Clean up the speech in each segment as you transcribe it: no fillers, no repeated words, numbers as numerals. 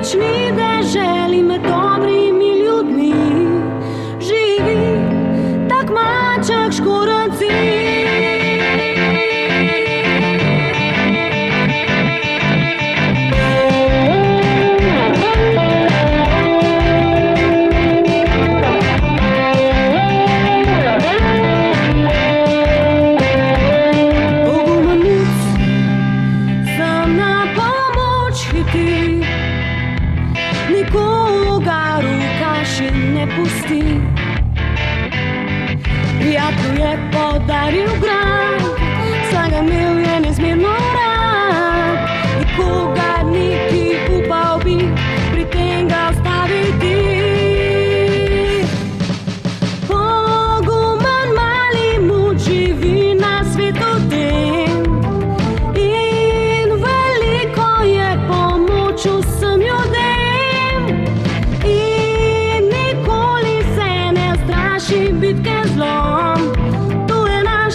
srečni deželi med dobrimi ljudmi živi tak maček škorenci. Prijatelj je podaril grad, saj ga imel je nezmerno rad. Nikogar niti upal bi pri tem ga ustaviti. Pogumen mali muč živi na svetu tem in veliko je pomoč vsem ljudem. In nikoli se ne straši bitke zlom. Tu je naš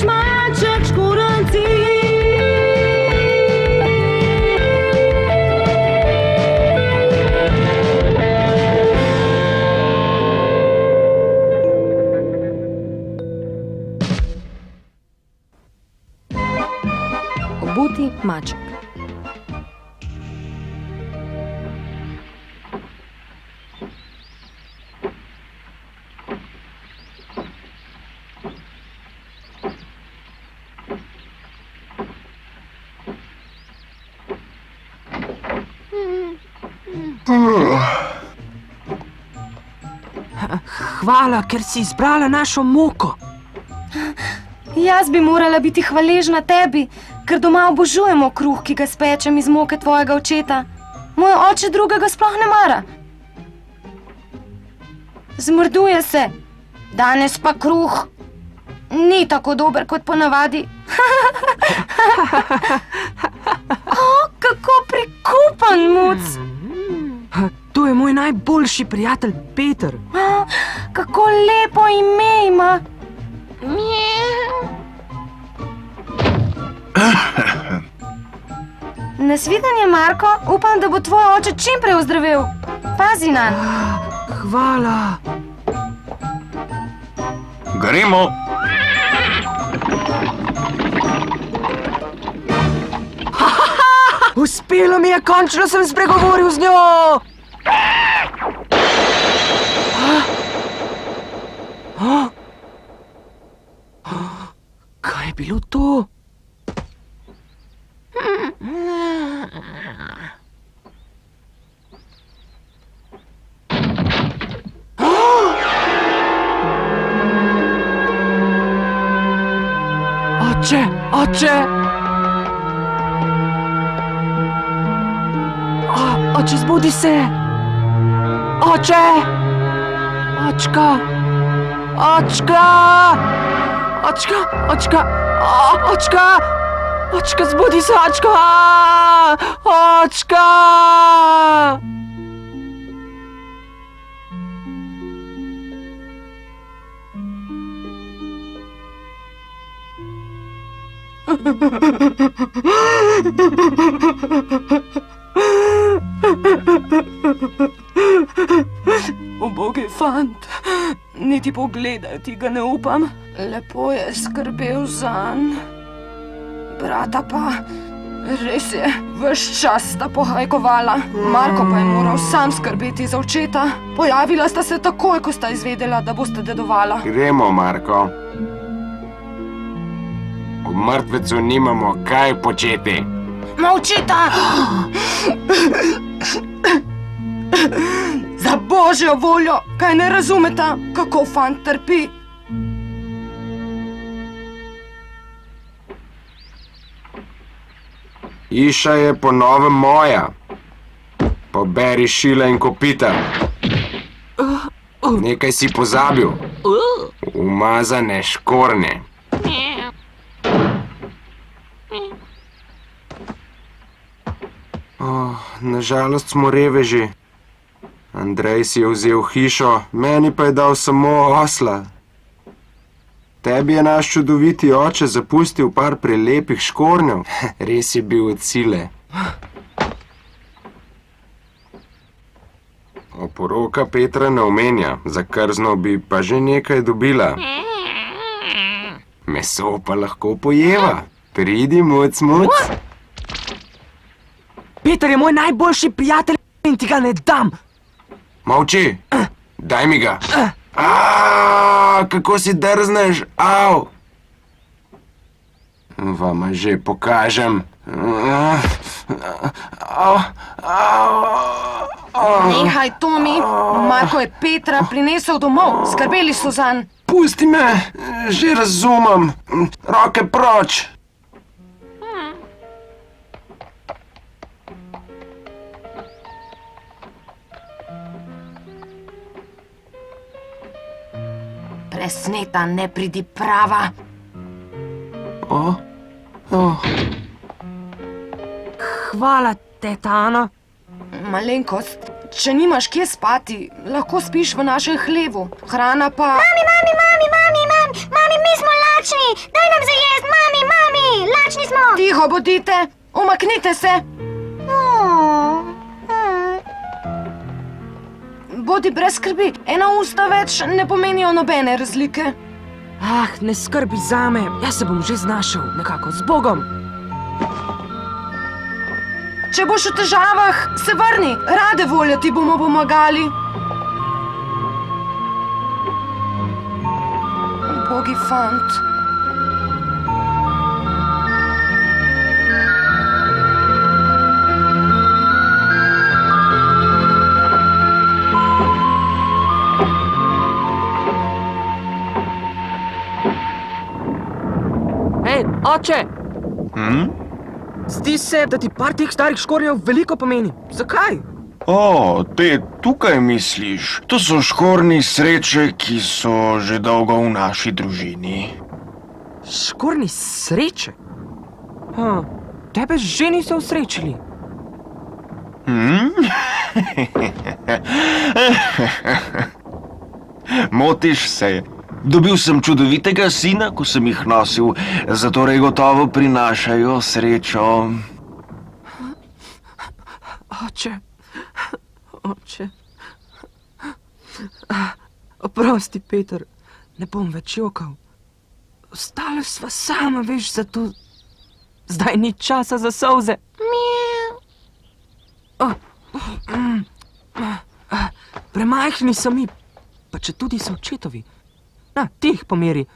maček škorenci. Obuti maček. Hvala, ker si izbrala našo moko. Jaz bi morala biti hvaležna tebi, ker doma obožujemo kruh, ki ga spečem iz moke tvojega očeta. Moj oče drugega sploh ne mara. Zmrduje se. Danes pa kruh ni tako dober kot ponavadi. Kako prikupan muc. To je moj najboljši prijatelj Peter. Kako lepo ime ima. Nasvidenje, Marko. Upam, da bo tvoj oče čim prej ozdravel. Pazi nanj. Hvala. Gremo. Uspelo mi je, končno sem spregovoril z njo. Kaj je bilo to? Oče, oče! Oče, zbudi se! Oče! Očka! Očka! Očka! Očka! Očka! Očka, zbudi se, očka! Očka! Ubogi fant, niti pogledati ga ne upam. Lepo je skrbel zanj. Brata pa, res je, ves čas sta pohajkovala. Marko pa je moral sam skrbeti za očeta. Pojavila sta se takoj, ko sta izvedela, da boste dedovala. Gremo, Marko. V mrtvecu nimamo kaj početi. Molčita! Za božjo voljo, kaj ne razumeta, kako fant trpi? Hiša je po novem moja. Poberi šila in kopita. Nekaj si pozabil. Umazane škornje. Nažalost smo reveži. Andrej si je vzel hišo, meni pa je dal samo osla. Tebi je naš čudoviti oče zapustil par prelepih škornjev. Res je bil od sile. Oporoka Petra ne omenja, za krzno bi pa že nekaj dobila. Meso pa lahko pojeva. Pridi, muc, muc. Peter je moj najboljši prijatelj in ti ga ne dam. Molči, daj mi ga. Kako si drzneš, au. Vama že pokažem. Nehaj, Tomi. Marko je Petra prinesel domov. Skrbeli so zanj. Pusti me, že razumem. Roke proč. Presneta, ne pridi prava. Hvala, teta Ana. Malenkost, če nimaš kje spati, lahko spiš v našem hlevu. Hrana pa... Mami, mi smo lačni! Daj nam za jest, mami! Lačni smo! Tiho bodite, umaknite se. Bodi brez skrbi, ena usta več ne pomenijo nobene razlike. Ne skrbi zame, jaz se bom že znašel, nekako z Bogom. Če boš v težavah, se vrni, rade volje ti bomo pomagali. Ubogi fant. Hej, oče! Zdi se, da ti par teh starih škornjev veliko pomeni. Zakaj? Te tukaj misliš? To so škornji sreče, ki so že dolgo v naši družini. Škornji sreče? Tebe že niso usrečili. Motiš se. Dobil sem čudovitega sina, ko sem jih nosil, zatorej gotovo prinašajo srečo. Oče. Oprosti, Peter, ne bom več jokal. Ostala sva sama, veš, zato zdaj ni časa za solze. Premajhni so mi, pa če tudi so očetovi. Ti jih pomeri.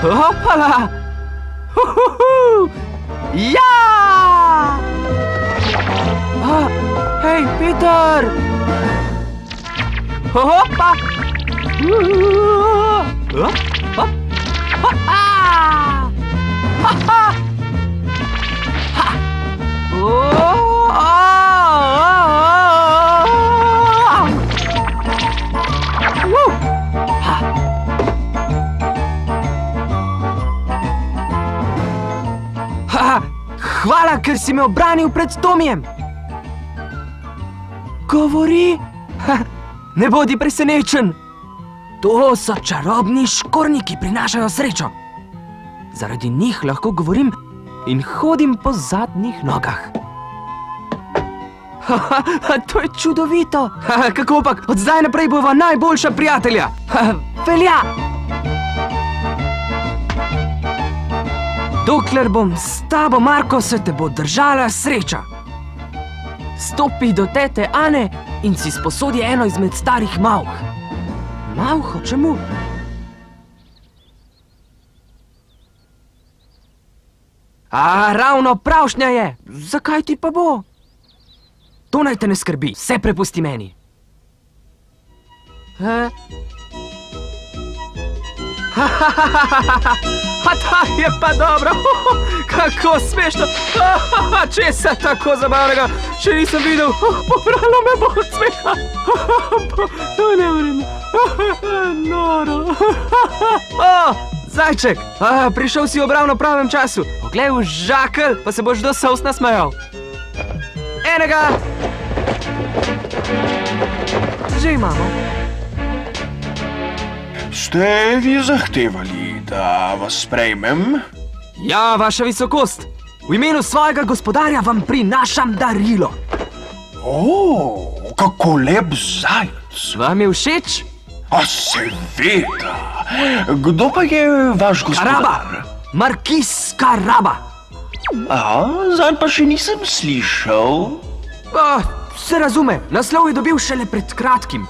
Hopala! Ja! Hej, Peter! Hopa! Hvala, ker si me obranil pred Tomijem. Govori? Ne bodi presenečen. To so čarobni škornji, ki prinašajo srečo. Zaradi njih lahko govorim in hodim po zadnjih nogah. To je čudovito. Kako pak, od zdaj naprej bova najboljša prijatelja. Velja! Dokler bom s tabo, Marko, se te bo držala sreča. Stopi do tete Ane in si sposodi eno izmed starih mavh. Mavho, čemu? Ravno pravšnja je. Zakaj ti pa bo? To naj te ne skrbi, vse prepusti meni. A ta je pa dobro, kako smešno, česa tako zabavnega, še nisem videl, pobralo me bo od smeha, to ne vrem, noro. Zajček, prišel si v obravno pravem času, poglej v žakelj, pa se boš do solz nasmejal. Enega! Že imamo. Ste vi zahtevali, da vas sprejmem? Ja, vaša visokost, v imenu svojega gospodarja vam prinašam darilo. Kako lep zajec. Vam je všeč? A seveda. Kdo pa je vaš gospodar? Karaba, markiz Karaba. Zanj pa še nisem slišal. Se razume, naslov je dobil šele pred kratkim.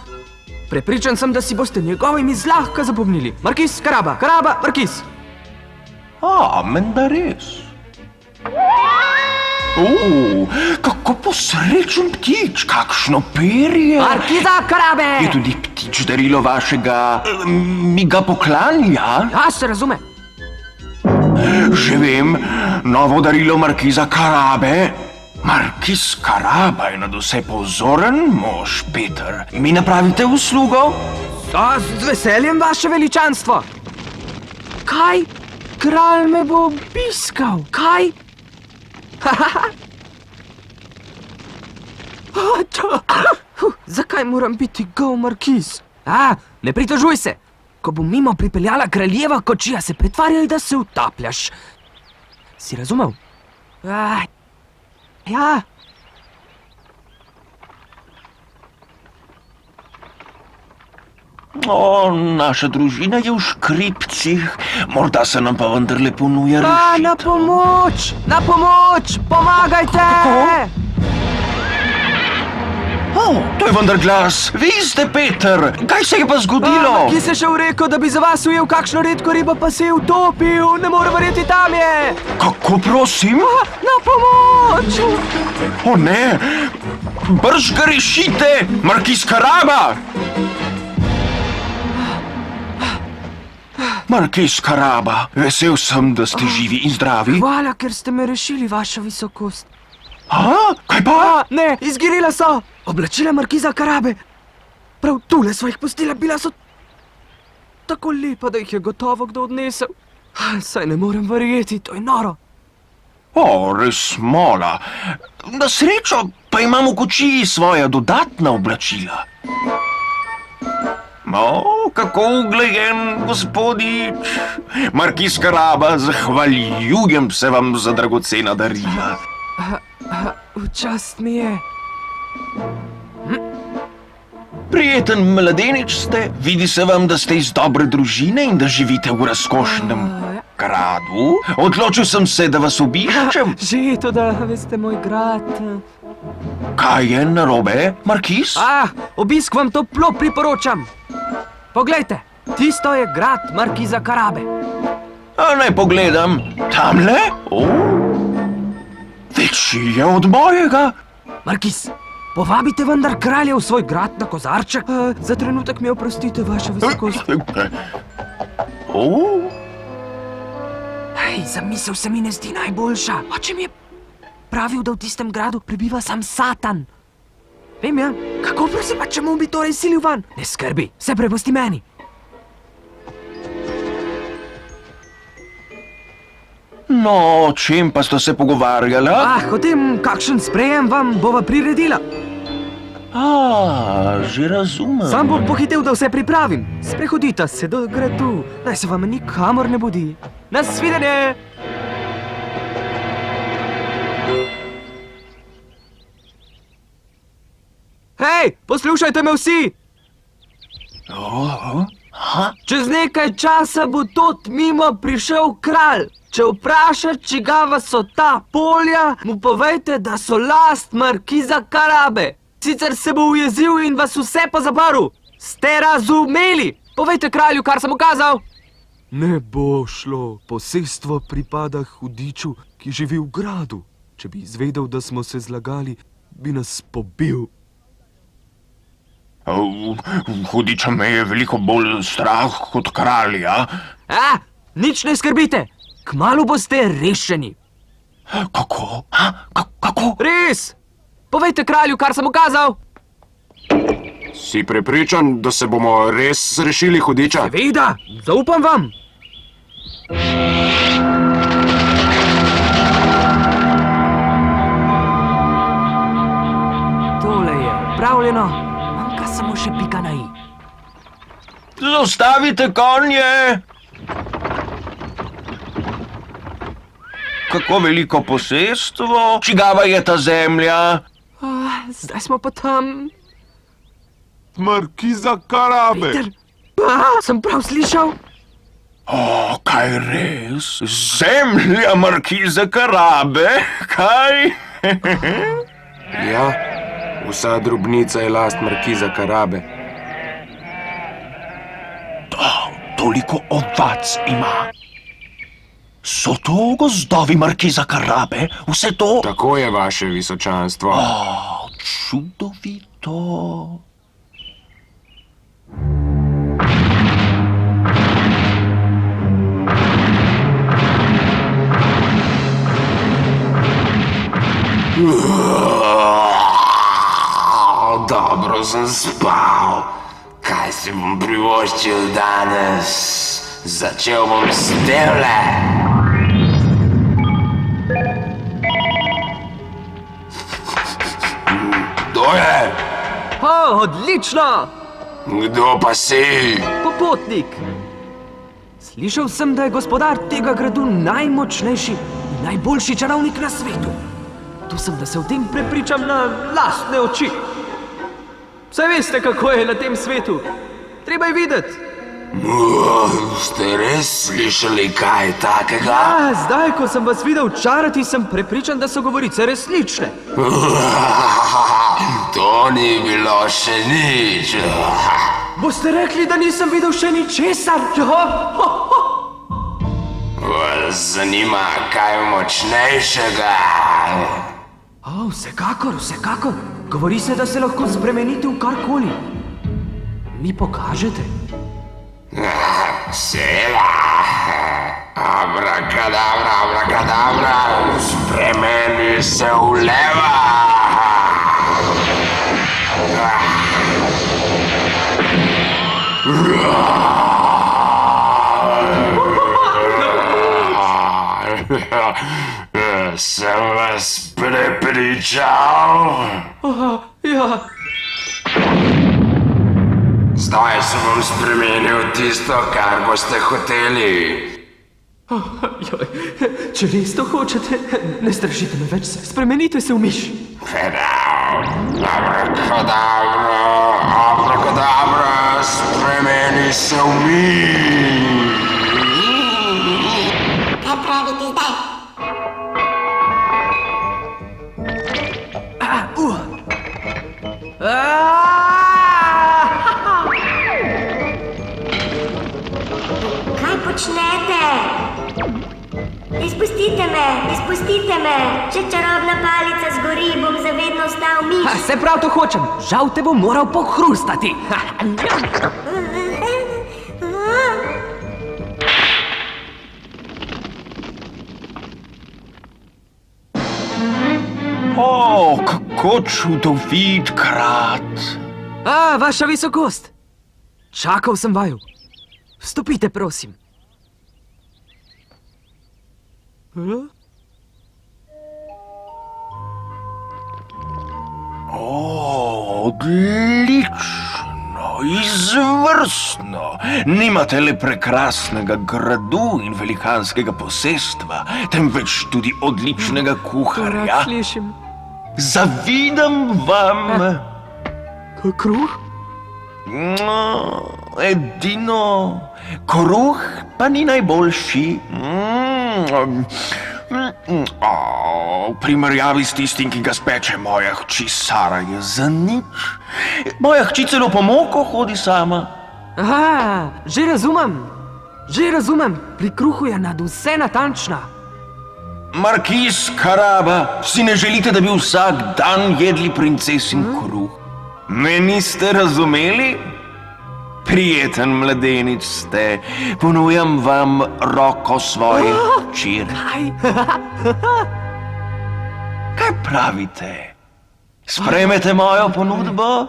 Prepričan sem, da si boste njegovimi zlahka zapomnili. Markiz Karaba, Karaba, markiz. Menda res. Kako posrečen ptič, kakšno perje. Markiza Karabe! Je tudi ptič darilo vašega, mi ga poklanja? Ja, se razume. Že vem, novo darilo markiza Karabe. Markiz Karaba je nadvse pozoren mož, Peter. Mi napravite uslugo? Z veseljem, vaše veličanstvo. Kaj? Kralj me bo obiskal. Kaj? Zakaj moram biti gol markiz? Ne pritožuj se. Ko bo mimo pripeljala kraljeva kočija, se pretvarjaj, da se utapljaš. Si razumel? Ja. Naša družina je v škripcih. Morda se nam pa vendarle ponuja rešitev. Na pomoč! Na pomoč! Pomagajte! To je vendar glas. Vi ste Peter. Kaj se je pa zgodilo? Ki se še rekel, da bi za vas ujel kakšno redko ribo, pa se je utopil. Ne more verjeti, tam je. Kako prosim? Na pomoč! O ne! Brž ga rešite, markiz Karaba! Markiz Karaba, vesel sem, da ste živi in zdravi. Hvala, ker ste me rešili, vaša visokost. Kaj pa? Ne, izginila so. Oblačila markiza Karabe. Prav tule so jih pustila, bila so tako lepa, da jih je gotovo kdo odnesel. Saj ne morem verjeti, to je noro. Res mola. Na srečo pa imam v kočiji svoja dodatna oblačila. Kako uglejen, gospodič. Markiz Karaba, zahvaljujem se vam za dragocena darila. V čast mi je. Prijeten mladenič ste, vidi se vam, da ste iz dobre družine in da živite v razkošnem gradu. Odločil sem se, da vas obiščem. Že to, da veste, moj grad. Kaj je narobe, markiz? Obisk vam toplo priporočam. Poglejte, tisto je grad markiza Karabe. Naj pogledam. Tamle? Večji je od mojega. Markiz, povabite vendar kralja v svoj grad na kozarček. Za trenutek mi oprostite, vaša visokost. Zamisel se mi ne zdi najboljša. Oče mi je pravil, da v tistem gradu prebiva sam Satan. Vem, ja. Kako prosim, pa čemu bi torej silil van? Ne skrbi, se prepusti meni. No, o čem pa sta se pogovarjala? O tem, kakšen sprejem vam bova priredila. Že razumem. Sam bom pohitel, da vse pripravim. Sprehodita se do gradu, naj se vam nikamor ne bodi. Nasvidenje! Hej, poslušajte me vsi! Čez nekaj časa bo tot mimo prišel kralj. Če vpraša, čigava so ta polja, mu povejte, da so last markiza Karabe. Sicer se bo ujezil in vas vse pozaprl. Ste razumeli? Povejte kralju, kar sem ukazal. Ne bo šlo. Posestvo pripada hudiču, ki živi v gradu. Če bi izvedel, da smo se zlagali, bi nas pobil. Hudiča me je veliko bolj strah kot kralja. Nič ne skrbite, kmalu boste rešeni. Kako? Kako? Res! Povejte kralju, kar sem ukazal. Si prepričan, da se bomo res rešili hudiča? Seveda, zaupam vam. Tole je opravljeno, manjka samo še pika na i. Zaustavite konje! Kako veliko posestvo? Čigava je ta zemlja? Zdaj smo pa tam. Markiza Karabe! Sem prav slišal? Kaj res? Zemlja markiza Karabe? Kaj? Ja, vsa drobnica je last markiza Karabe. Toliko ovac ima. So to gozdovi markiza Karabe? Vse to? Tako je, vaše visočanstvo. Čudovito. Dobro sem spal. Kaj si bom privoščil danes? Začel bom s temle. Kdo je? Odlično! Kdo pa si? Popotnik. Slišal sem, da je gospodar tega gradu najmočnejši in najboljši čarovnik na svetu. Tu sem, da se o tem prepričam na lastne oči. Saj veste, kako je na tem svetu. Treba je videti. Ste res slišali kaj takega? Zdaj, ko sem vas videl čarati, sem prepričan, da so govorice resnične. To ni bilo še nič. Boste rekli, da nisem videl še ničesar? Vas zanima kaj močnejšega? Vsekakor, vsekakor. Govori se, da se lahko spremenite v karkoli. Mi pokažete? Seveda. Abrakadabra, abrakadabra, spremeni se v leva. Sem vas prepričal? Ja. Zdaj se bom spremenil tisto, kar boste hoteli. Če res to hočete, ne strašite me več, spremenite se v miš. Abrakadabra, abrakadabra, spremeni se v miš. Kaj pravite zdaj? Kaj počnete? Izpustite me, izpustite me. Če čarobna palica zgori, bom zavedno ostal miš. Se prav to hočem, žal te bom moral pohrustati. Kako čudovit grad. Vaša visokost. Čakal sem vaju. Vstopite, prosim. Odlično, izvrstno. Nimate le prekrasnega gradu in velikanskega posestva, temveč tudi odličnega kuharja. Slišim. Zavidam vam. Kruh? Edino, kruh pa ni najboljši. V primerjavi s tistim, ki ga speče moja hči Sara, je za nič. Moja hči celo po moko hodi sama. Že razumem. Pri kruhu je nad vse natančna. Markiz Karaba, si ne želite, da bi vsak dan jedli princesin kruh? Me niste razumeli? Prijeten mladenič ste, ponujam vam roko svoje hčerke. Kaj pravite? Sprejmete mojo ponudbo?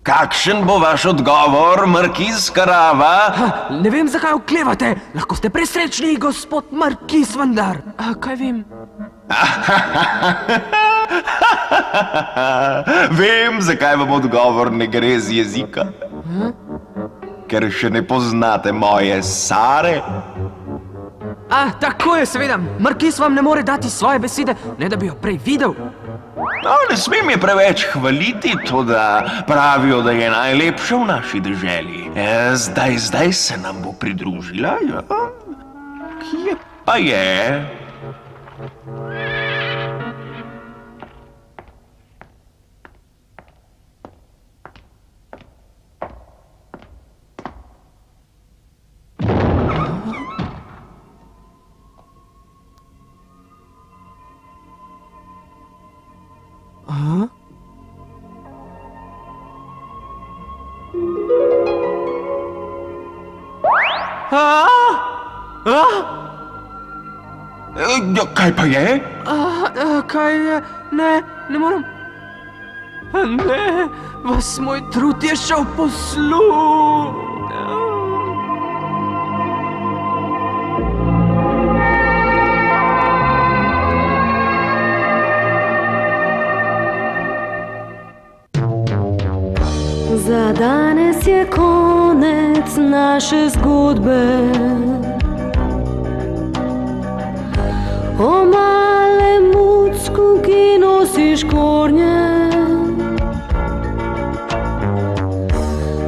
Kakšen bo vaš odgovor, markiz Karava? Ne vem, zakaj oklevate. Lahko ste presrečni, gospod Markiz, vendar. Kaj vem? Vem, zakaj vam odgovor ne gre z jezika. Ker še ne poznate moje Sare. Tako je, seveda. Markiz vam ne more dati svoje besede, ne da bi jo prej videl. No, ne smem je preveč hvaliti, toda pravijo, da je najlepša v naši deželi. Zdaj se nam bo pridružila, ja? Kje pa je? Kaj pa je? Kaj je? Ne moram. Ne, vas moj trud je šel posluh. Za danes je konec naše zgodbe. O malem mucku, ki nosiš kornje,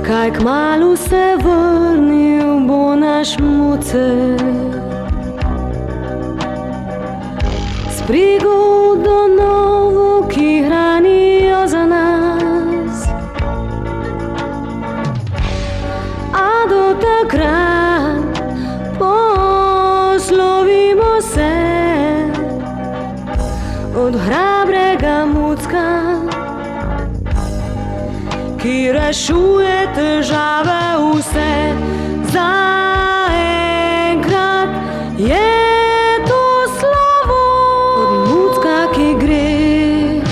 kaj kmalu se vrnil bo naš mucek. S prigodo novo, ki hranijo za nas. A do takrat poslovimo se od hrabrega mucka, ki rešuje težave vse. Zaenkrat je to slovo od mucka, ki gre,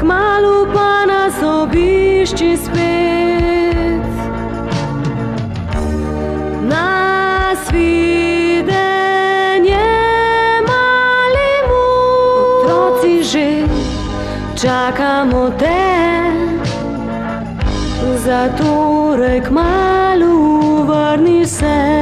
kmalu pa nas obišči spet. Nasvidenje, mali muc, otroci že čakamo te. Zatorej kmalu vrni se.